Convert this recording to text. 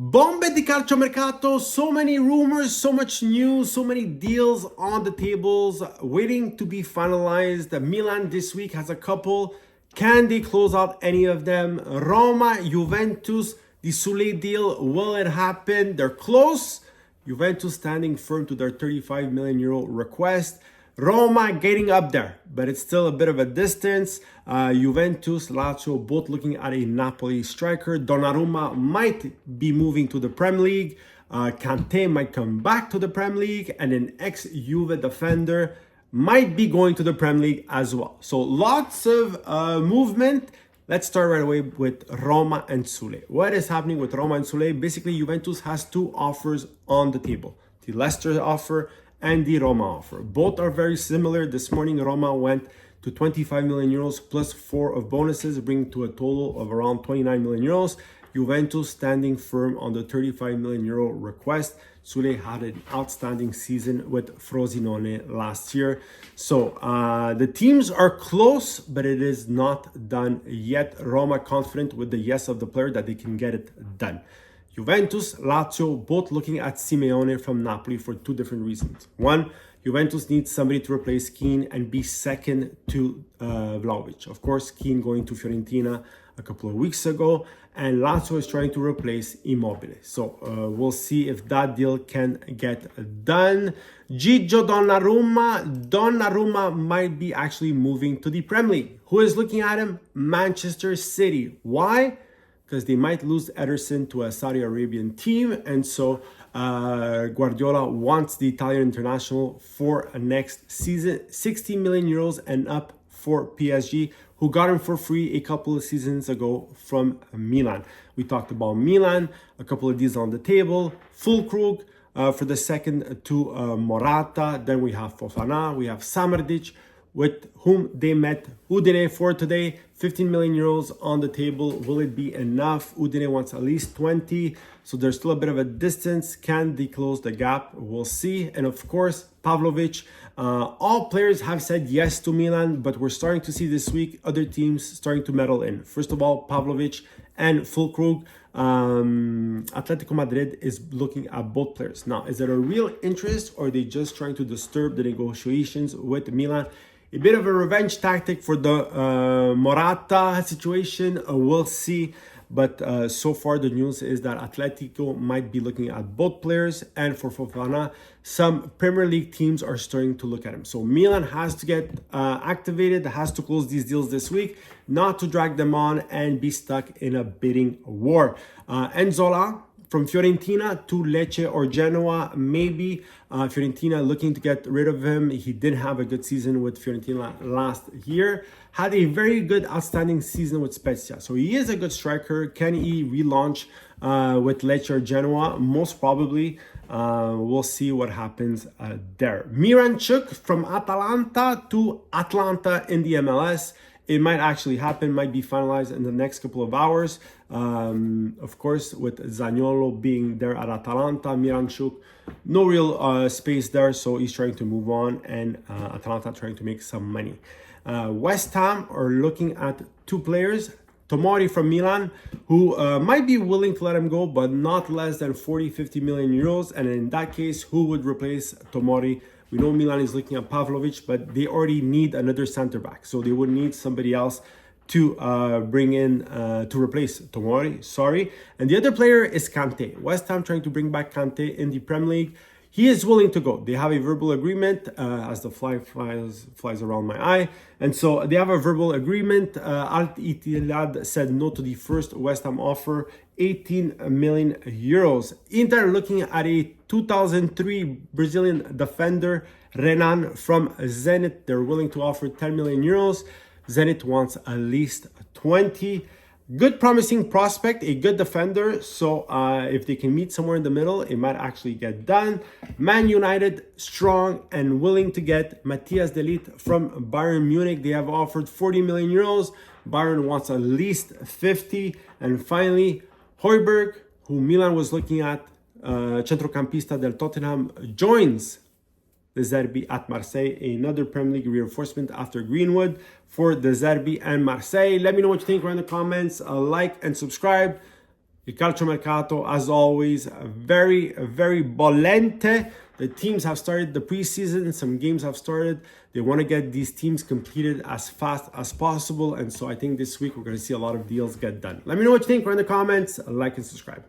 Bombe di Calciomercato, so many rumors, so much news, so many deals on the tables waiting to be finalized. Milan this week has a couple. Can they close out any of them? Roma, Juventus, the Soule deal, will it happen? They're close. Juventus standing firm to their 35 million euro request. Roma getting up there, but it's still a bit of a distance. Juventus, Lazio, both looking at a Napoli striker. Donnarumma might be moving to the Premier League. Kante might come back to the Premier League. And an ex-Juve defender might be going to the Premier League as well. So lots of movement. Let's start right away with Roma and Soule. What is happening with Roma and Soule? Basically, Juventus has two offers on the table. The Leicester offer and the Roma offer. Both are very similar. This morning, Roma went to 25 million euros plus 4 of bonuses, bringing to a total of around 29 million euros. Juventus standing firm on the 35 million euro request. Soule had an outstanding season with Frosinone last year. So the teams are close, but it is not done yet. Roma confident with the yes of the player that they can get it done. Juventus, Lazio, both looking at Simeone from Napoli for two different reasons. One, Juventus needs somebody to replace Keane and be second to Vlahovic. Of course, Keane going to Fiorentina a couple of weeks ago, and Lazio is trying to replace Immobile. So we'll see if that deal can get done. Gigio Donnarumma might be actually moving to the Premier League. Who is looking at him? Manchester City. Why? Because they might lose Ederson to a Saudi Arabian team. And so Guardiola wants the Italian international for next season. 60 million euros and up for PSG, who got him for free a couple of seasons ago from Milan. We talked about Milan, a couple of deals on the table. Füllkrug for the second to Morata. Then we have Fofana, we have Samardzic, with whom they met Udine for today. 15 million euros on the table. Will it be enough? Udine wants at least 20. So there's still a bit of a distance. Can they close the gap? We'll see. And of course, Pavlovic. All players have said yes to Milan, but we're starting to see this week other teams starting to meddle in. First of all, Pavlovic and Füllkrug. Atletico Madrid is looking at both players. Now, is it a real interest, or are they just trying to disturb the negotiations with Milan? A bit of a revenge tactic for the Morata situation. We'll see. But so far, the news is that Atletico might be looking at both players. And for Fofana, some Premier League teams are starting to look at him. So Milan has to get activated, has to close these deals this week, not to drag them on and be stuck in a bidding war. Enzola from Fiorentina to Lecce or Genoa, maybe. Fiorentina looking to get rid of him. He did have a good season with Fiorentina last year. Had a very good, outstanding season with Spezia. So he is a good striker. Can he relaunch with Lecce or Genoa? Most probably. We'll see what happens there. Miranchuk from Atalanta to Atlanta in the MLS. It might actually happen, might be finalized in the next couple of hours. Of course, with Zaniolo being there at Atalanta, Miranchuk, no real space there, so he's trying to move on, and Atalanta trying to make some money. West Ham are looking at two players. Tomori from Milan, who might be willing to let him go, but not less than 40-50 million euros. And in that case, who would replace Tomori? We know Milan is looking at Pavlovic, but they already need another center back. So they would need somebody else to bring in to replace Tomori. Sorry. And the other player is Kante. West Ham trying to bring back Kante in the Premier League. He is willing to go. They have a verbal agreement as the fly flies around my eye. And so they have a verbal agreement. Al Ittihad said no to the first West Ham offer, 18 million euros. Inter looking at a 2003 Brazilian defender, Renan from Zenit. They're willing to offer 10 million euros. Zenit wants at least 20. Good promising prospect, a good defender. So if they can meet somewhere in the middle, it might actually get done. Man United, strong and willing to get Matthias de Ligt from Bayern Munich. They have offered 40 million euros. Bayern wants at least 50. And finally, Højbjerg, who Milan was looking at, centrocampista del Tottenham, joins De Zerbi at Marseille, another Premier League reinforcement after Greenwood for De Zerbi and Marseille. Let me know what you think right in the comments. Like and subscribe. Il calciomercato, as always, very bollente. The teams have started the preseason. Some games have started. They want to get these teams completed as fast as possible. And so I think this week we're going to see a lot of deals get done. Let me know what you think. Write in the comments, like and subscribe.